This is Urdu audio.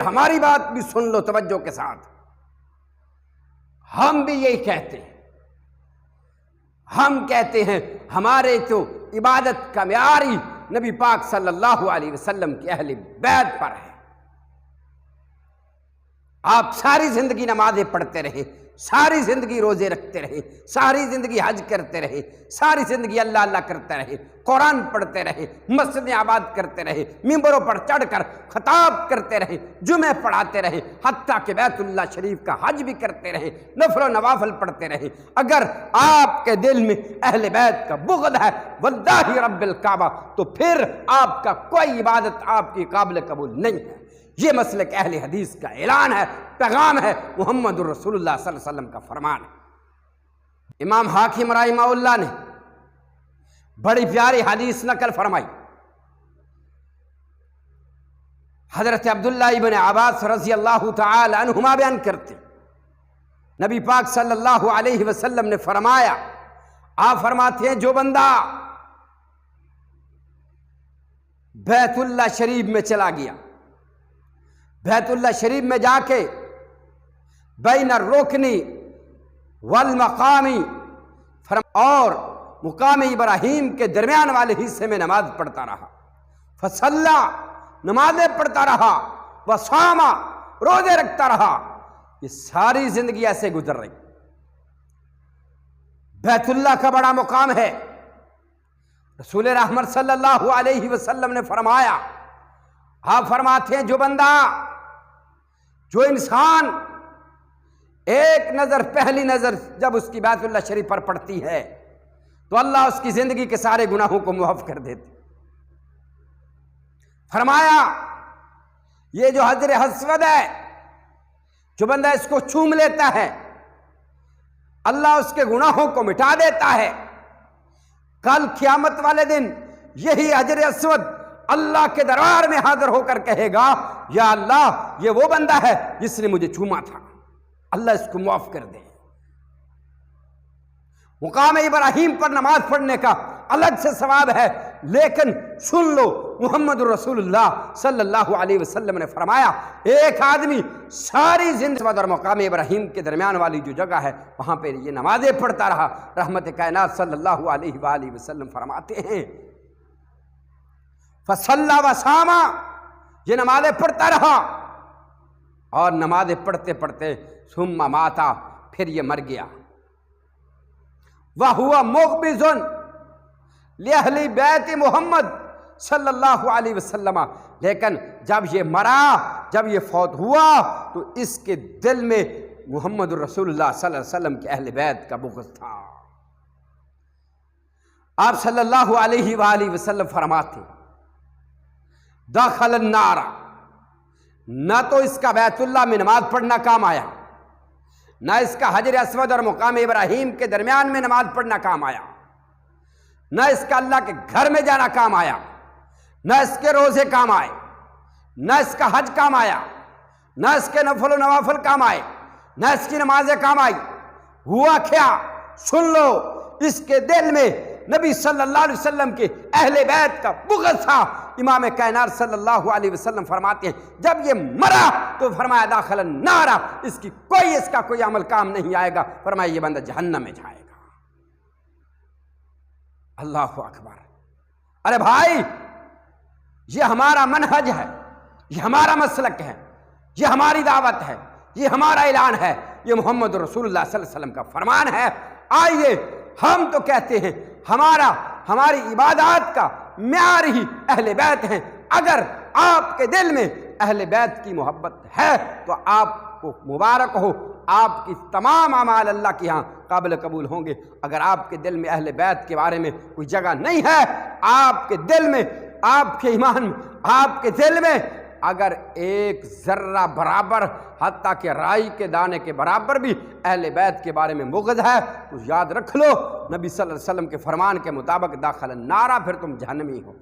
ہماری بات بھی سن لو توجہ کے ساتھ، ہم بھی یہی کہتے ہیں، ہم کہتے ہیں ہمارے تو عبادت کا معیار ہی نبی پاک صلی اللہ علیہ وسلم کے اہل بیت پر ہے۔ آپ ساری زندگی نمازیں پڑھتے رہے، ساری زندگی روزے رکھتے رہے، ساری زندگی حج کرتے رہے، ساری زندگی اللہ اللہ کرتے رہے، قرآن پڑھتے رہے، مسجدیں آباد کرتے رہے، ممبروں پر چڑھ کر خطاب کرتے رہے، جمعے پڑھاتے رہے، حتیٰ کہ بیت اللہ شریف کا حج بھی کرتے رہے، نفل و نوافل پڑھتے رہے، اگر آپ کے دل میں اہل بیت کا بغض ہے واللہ رب الکعبہ، تو پھر آپ کا کوئی عبادت آپ کی قابل قبول نہیں ہے۔ یہ مسلک اہل حدیث کا اعلان ہے، پیغام ہے، محمد الرسول اللہ صلی اللہ علیہ وسلم کا فرمان ہے۔ امام حاکم رحمہ اللہ نے بڑی پیاری حدیث نقل فرمائی، حضرت عبداللہ ابن عباس رضی اللہ تعالی عنہما بیان کرتے، نبی پاک صلی اللہ علیہ وسلم نے فرمایا، آپ فرماتے ہیں جو بندہ بیت اللہ شریف میں چلا گیا، بیت اللہ شریف میں جا کے بین الرکنی والمقامی اور مقام ابراہیم کے درمیان والے حصے میں نماز پڑھتا رہا، فصلی نمازیں پڑھتا رہا، وصام روزے رکھتا رہا، یہ ساری زندگی ایسے گزر رہی۔ بیت اللہ کا بڑا مقام ہے، رسول رحمت صلی اللہ علیہ وسلم نے فرمایا، آپ فرماتے ہیں جو بندہ، جو انسان ایک نظر، پہلی نظر جب اس کی بیت اللہ شریف پر پڑتی ہے تو اللہ اس کی زندگی کے سارے گناہوں کو معاف کر دیتے۔ فرمایا یہ جو حجر اسود ہے، جو بندہ اس کو چوم لیتا ہے اللہ اس کے گناہوں کو مٹا دیتا ہے۔ کل قیامت والے دن یہی حجر اسود اللہ کے دربار میں حاضر ہو کر کہے گا، یا اللہ یہ وہ بندہ ہے جس نے مجھے چوما تھا، اللہ اس کو معاف کر دے۔ مقام ابراہیم پر نماز پڑھنے کا الگ سے ثواب ہے، لیکن سن لو محمد الرسول اللہ صلی اللہ علیہ وسلم نے فرمایا، ایک آدمی ساری زندگی اور مقام ابراہیم کے درمیان والی جو جگہ ہے وہاں پہ یہ نمازیں پڑھتا رہا، رحمت کائنات صلی اللہ علیہ وآلہ وسلم فرماتے ہیں فصلی وصام، یہ نمازیں پڑھتا رہا اور نمازیں پڑھتے پڑھتے ثم ماتا، پھر یہ مر گیا، وَهُوَ مُقْبِضٌ لِأَهْلِ بَيْتِ محمد صلی اللہ علیہ وسلم، لیکن جب یہ مرا، جب یہ فوت ہوا تو اس کے دل میں محمد الرسول اللہ صلی اللہ علیہ وسلم کے اہل بیت کا بغض تھا۔ آپ صلی اللہ علیہ وآلہ وسلم فرماتے دخل النار، نہ تو اس کا بیت اللہ میں نماز پڑھنا کام آیا، نہ اس کا حجر اسود اور مقام ابراہیم کے درمیان میں نماز پڑھنا کام آیا، نہ اس کا اللہ کے گھر میں جانا کام آیا، نہ اس کے روزے کام آئے، نہ اس کا حج کام آیا، نہ اس کے نفل و نوافل کام آئے، نہ اس کی نمازیں کام آئی۔ ہوا کیا؟ سن لو، اس کے دل میں نبی صلی اللہ علیہ وسلم کے اہل بیت کا بغض تھا۔ امام کائنات صلی اللہ علیہ وسلم فرماتے ہیں جب یہ مرا تو فرمایا داخل النار، اس کا کوئی عمل کام نہیں آئے گا، فرمایا یہ بندہ جہنم میں جائے گا۔ اللہ اکبر! ارے بھائی، یہ ہمارا منہج ہے، یہ ہمارا مسلک ہے، یہ ہماری دعوت ہے، یہ ہمارا اعلان ہے، یہ محمد رسول اللہ صلی اللہ علیہ وسلم کا فرمان ہے۔ آئیے، ہم تو کہتے ہیں ہماری عبادات کا معیار ہی اہل بیت ہیں۔ اگر آپ کے دل میں اہل بیت کی محبت ہے تو آپ کو مبارک ہو، آپ کی تمام اعمال اللہ کے ہاں قابل قبول ہوں گے۔ اگر آپ کے دل میں اہل بیت کے بارے میں کوئی جگہ نہیں ہے، آپ کے دل میں، آپ کے ایمان میں، آپ کے دل میں اگر ایک ذرہ برابر، حتیٰ کہ رائی کے دانے کے برابر بھی اہل بیت کے بارے میں بغض ہے تو یاد رکھ لو، نبی صلی اللہ علیہ وسلم کے فرمان کے مطابق داخل النار، پھر تم جہنمی ہو۔